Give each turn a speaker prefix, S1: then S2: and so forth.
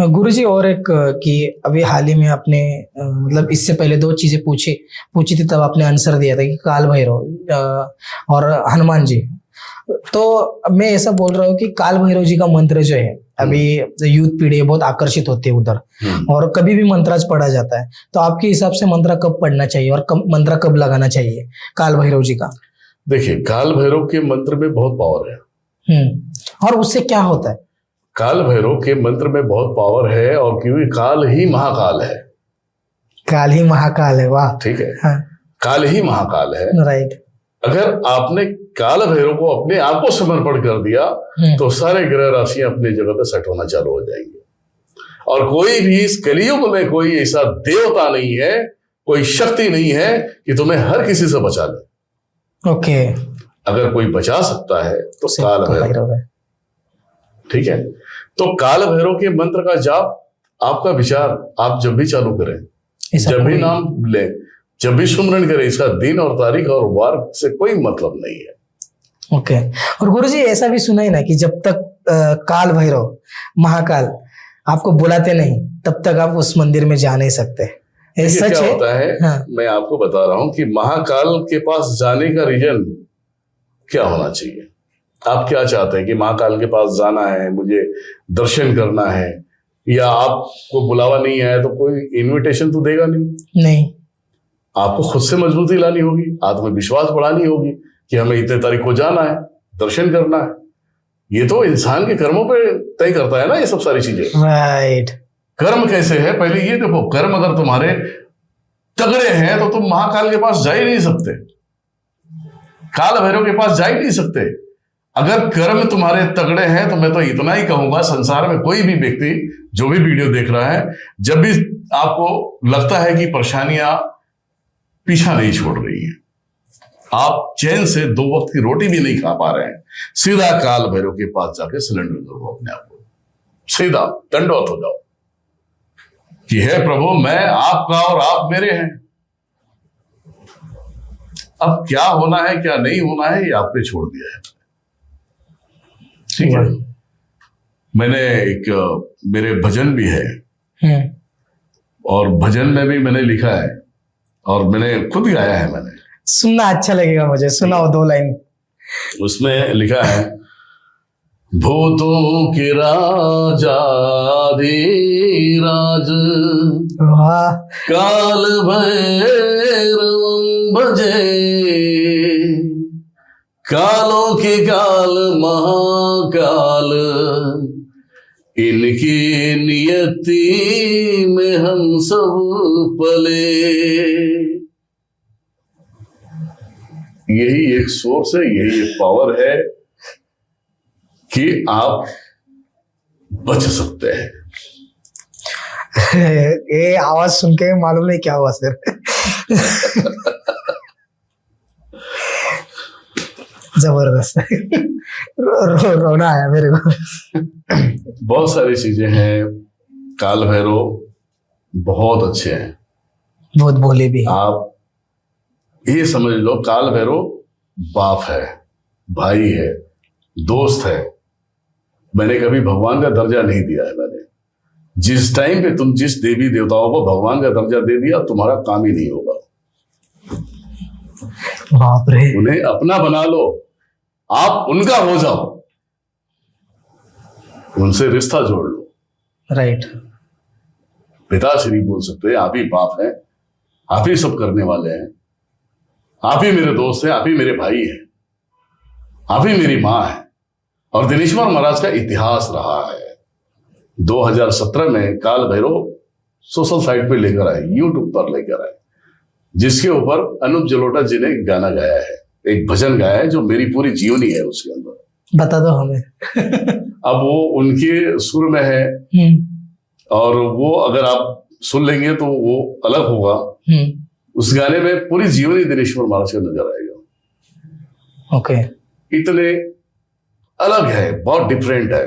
S1: गुरुजी और एक कि अभी हाल ही में आपने मतलब इससे पहले दो चीजें पूछी थी, तब आपने आंसर दिया था कि काल भैरव और हनुमान जी। तो अब मैं ऐसा बोल रहा हूँ कि काल भैरव जी का मंत्र जो है, अभी यूथ पीढ़ी बहुत आकर्षित होती है उधर, और कभी भी मंत्राज पढ़ा जाता है, तो आपके हिसाब से मंत्र कब पढ़ना चाहिए और मंत्र कब लगाना चाहिए काल भैरव जी का?
S2: देखिए, काल भैरव के मंत्र में बहुत पावर है।
S1: और उससे क्या होता है?
S2: काल भैरव के मंत्र में बहुत पावर है, और क्योंकि काल ही महाकाल है।
S1: काल ही महाकाल है, वाह।
S2: ठीक है,
S1: हाँ,
S2: काल ही महाकाल है।
S1: राइट।
S2: अगर आपने काल भैरव को अपने आप को समर्पण कर दिया तो सारे ग्रह राशियां अपनी जगह पे सेट होना चालू हो जाएंगे, और कोई भी इस कलियुग में कोई ऐसा देवता नहीं है, कोई शक्ति नहीं है कि तुम्हें हर किसी से बचा ले।
S1: ओके।
S2: अगर कोई बचा सकता है तो काल भैरव है। ठीक है, तो काल भैरव के मंत्र का जाप, आपका विचार, आप जब भी चालू करें, जब भी नाम ले, जब भी सुमरन करें, इसका दिन और तारीख और वार से कोई मतलब नहीं है।
S1: ओके। और गुरुजी ऐसा भी सुना है ना कि जब तक काल भैरव महाकाल आपको बुलाते नहीं, तब तक आप उस मंदिर में जा नहीं सकते।
S2: ऐसा क्या
S1: है?
S2: होता है? हाँ। मैं आपको बता रहा हूं कि महाकाल के पास जाने का रीजन क्या होना चाहिए। आप क्या चाहते हैं कि महाकाल के पास जाना है, मुझे दर्शन करना है, या आपको बुलावा नहीं आया तो कोई इनविटेशन तो देगा नहीं। आपको खुद से मजबूती लानी होगी, आत्मविश्वास बढ़ानी होगी कि हमें इतने तारीख को जाना है, दर्शन करना है। ये तो इंसान के कर्मों पे तय करता है ना, ये सब सारी चीजें।
S1: राइट।
S2: कर्म कैसे है, पहले ये देखो। कर्म अगर तुम्हारे तगड़े हैं तो तुम महाकाल के पास जा ही नहीं सकते, काल भैरव के पास जा ही नहीं सकते। अगर कर्म तुम्हारे तगड़े हैं तो मैं तो इतना ही कहूंगा, संसार में कोई भी व्यक्ति जो भी वीडियो देख रहा है, जब भी आपको लगता है कि परेशानियां पीछा नहीं छोड़ रही है, आप चैन से 2 वक्त की रोटी भी नहीं खा पा रहे हैं, सीधा काल भैरव के पास जाके सिलेंडर करो अपने आप को, सीधा दंडवत हो जाओ कि हे प्रभु, मैं आपका और आप मेरे हैं। अब क्या होना है क्या नहीं होना है ये आप पे छोड़ दिया है। ठीक है, मैंने मेरे भजन भी है, और भजन में भी मैंने लिखा है और मैंने खुद गाया है। मैंने
S1: सुनना अच्छा लगेगा मुझे, सुनाओ 2 लाइन। उसमें
S2: लिखा है, भूतों के राजा धीराज, काल भैरव भजे, कालों के काल महाकाल, इनकी नियति में हम सब पले। यही एक सोर्स है, यही एक पावर है कि आप बच सकते हैं।
S1: ये आवाज सुन के मालूम नहीं क्या हुआ सर। जबरदस्त है। रोना आया मेरे को।
S2: बहुत सारी चीजें हैं, काल भैरव बहुत अच्छे हैं,
S1: बहुत भोले भी।
S2: आप ये समझ लो, काल भैरव बाप है, भाई है, दोस्त है। मैंने कभी भगवान का दर्जा नहीं दिया है। मैंने जिस टाइम पे तुम जिस देवी देवताओं को भगवान का दर्जा दे दिया, तुम्हारा काम ही नहीं होगा।
S1: बाप रे।
S2: उन्हें अपना बना लो, आप उनका हो जाओ, उनसे रिश्ता जोड़ लो।
S1: राइट।
S2: पिताश्री बोल सकते हैं, आप ही बाप हैं, आप ही सब करने वाले हैं, आप ही मेरे दोस्त हैं, आप ही मेरे भाई हैं, आप ही मेरी मां है। और दिनेश्वर महाराज का इतिहास रहा है। 2017 में काल भैरव सोशल साइट पे लेकर आए, यूट्यूब पर लेकर आए, जिसके ऊपर अनूप जलोटा जी ने गाना गाया है, एक भजन गाया है जो मेरी पूरी जीवनी है उसके अंदर।
S1: बता दो हमें।
S2: अब वो उनके सुर में है, और वो अगर आप सुन लेंगे तो वो अलग होगा। उस गाने में पूरी जीवनी दिनेश्वर महाराज का नजर आएगा।
S1: ओके।
S2: इतने अलग है, बहुत डिफरेंट है।